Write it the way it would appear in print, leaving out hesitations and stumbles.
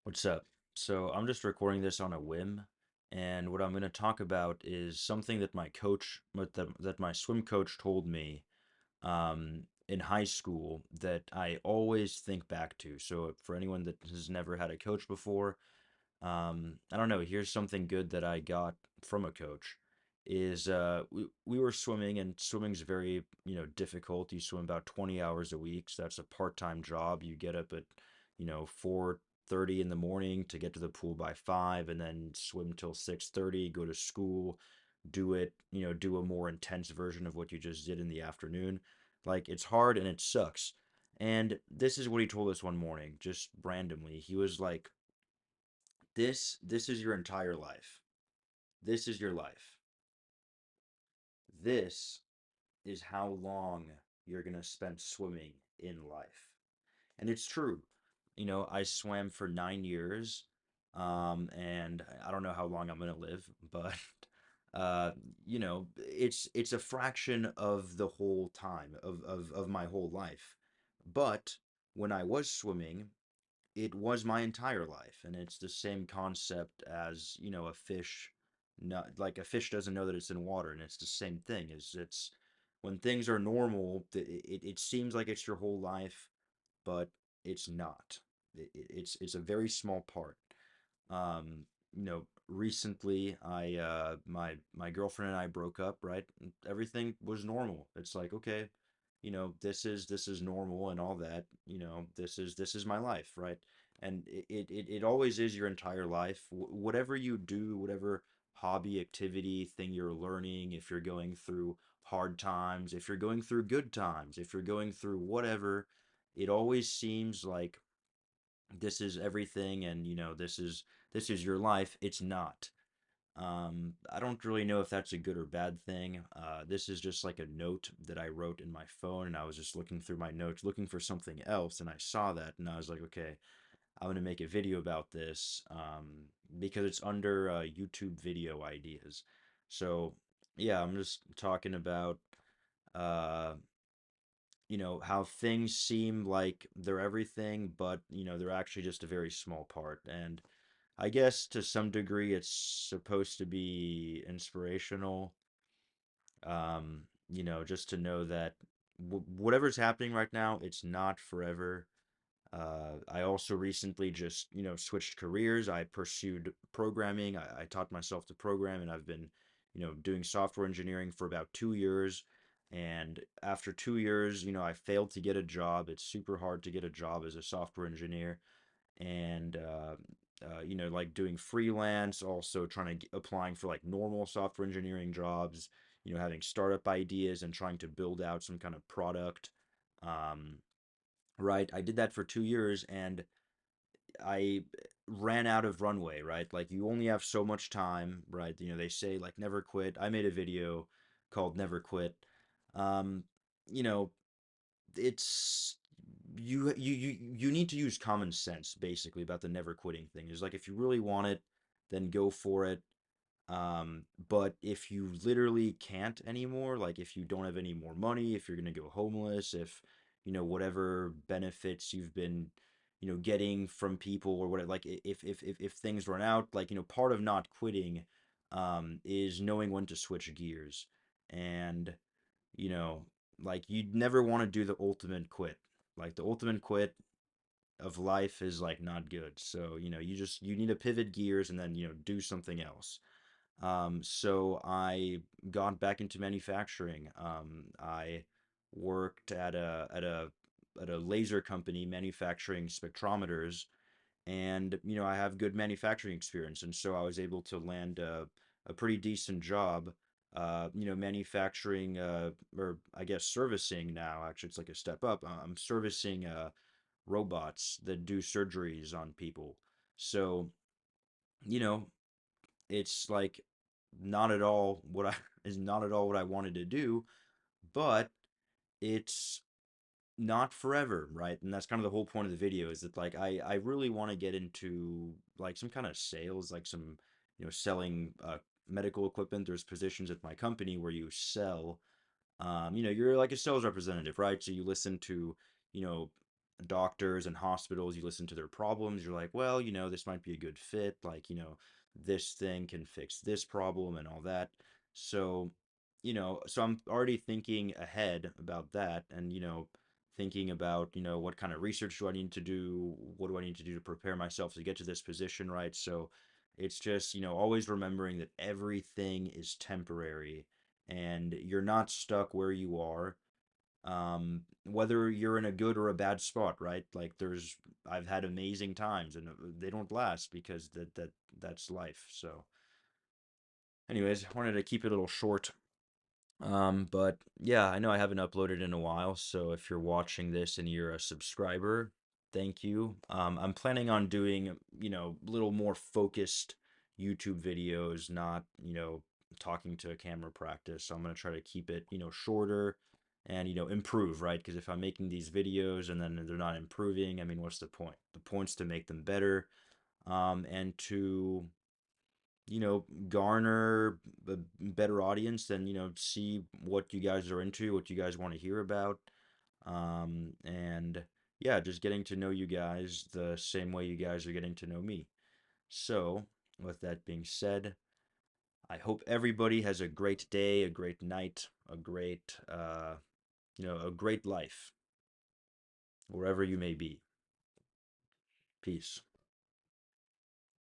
What's up? So I'm just recording this on a whim, and what I'm going to talk about is something that that my swim coach told me in high school that I always think back to. So for anyone that has never had a coach before, I don't know, here's something good that I got from a coach. We were swimming, and swimming's very, difficult. You swim about 20 hours a week, so that's a part-time job. You get up at, 4:30 in the morning to get to the pool by 5 and then swim till 6:30, go to school, do a more intense version of what you just did in the afternoon. Like it's hard and it sucks. And this is what he told us one morning, just randomly. He was like, this is your entire life. This is your life. This is how long you're going to spend swimming in life. And it's true. I swam for 9 years, and I don't know how long I'm going to live, but it's a fraction of the whole time of my whole life. But when I was swimming, it was my entire life, and it's the same concept as a fish. Not like a fish doesn't know that it's in water, and it's the same thing. Is it's when things are normal, it seems like it's your whole life, but it's not. It's a very small part. Recently my girlfriend and I broke up, right? And everything was normal. It's like, okay, this is normal and all that. This is my life, right? And it always is your entire life. Whatever you do, whatever hobby, activity, thing you're learning, if you're going through hard times, if you're going through good times, if you're going through whatever, it always seems like this is everything and this is your life. It's not. I don't really know if that's a good or bad thing. This is just like a note that I wrote in my phone, and I was just looking through my notes looking for something else, and I saw that, and I was like, okay, I'm gonna make a video about this, because it's under YouTube video ideas. So yeah, I'm just talking about uh, how things seem like they're everything, but they're actually just a very small part. And I guess to some degree it's supposed to be inspirational, just to know that whatever's happening right now, it's not forever. I also recently just, switched careers. I pursued programming. I taught myself to program, and I've been, doing software engineering for about 2 years. And after 2 years, I failed to get a job. It's super hard to get a job as a software engineer. And, like doing freelance, also trying to applying for like normal software engineering jobs, having startup ideas and trying to build out some kind of product. Um, right? I did that for 2 years and I ran out of runway, right? Like you only have so much time, right? They say like never quit. I made a video called Never Quit. Um, you know, it's you need to use common sense basically about the never quitting thing. Is like if you really want it, then go for it. But if you literally can't anymore, like if you don't have any more money, if you're gonna go homeless, if whatever benefits you've been getting from people or whatever, like if things run out, like part of not quitting is knowing when to switch gears. And you know like you'd never want to do the ultimate quit. Like the ultimate quit of life is like not good. So you need to pivot gears and then do something else. So I got back into manufacturing. I worked at a laser company manufacturing spectrometers, and I have good manufacturing experience, and so I was able to land a pretty decent job. Manufacturing, or I guess servicing now. Actually, it's like a step up. I'm servicing robots that do surgeries on people. So you know, it's like not at all what I is not at all what I wanted to do, but it's not forever, right? And that's kind of the whole point of the video is that like I really want to get into like some kind of sales, like some selling medical equipment. There's positions at my company where you sell, you're like a sales representative, right? So you listen to you know doctors and hospitals, you listen to their problems, you're like, well, this might be a good fit. Like, this thing can fix this problem and all that. So, so I'm already thinking ahead about that and, thinking about, what kind of research do I need to do? What do I need to do to prepare myself to get to this position, right? So it's just, always remembering that everything is temporary and you're not stuck where you are, whether you're in a good or a bad spot, right? Like I've had amazing times and they don't last because that's life. So anyways, I wanted to keep it a little short. But yeah, I know I haven't uploaded in a while, so if you're watching this and you're a subscriber, thank you. I'm planning on doing, little more focused YouTube videos, not, talking to a camera practice. So I'm gonna try to keep it, shorter and, improve, right? Because if I'm making these videos and then they're not improving, I mean, what's the point? The point's to make them better, and to garner a better audience and, see what you guys are into, what you guys want to hear about. And yeah, just getting to know you guys the same way you guys are getting to know me. So, with that being said, I hope everybody has a great day, a great night, a great life, wherever you may be. Peace.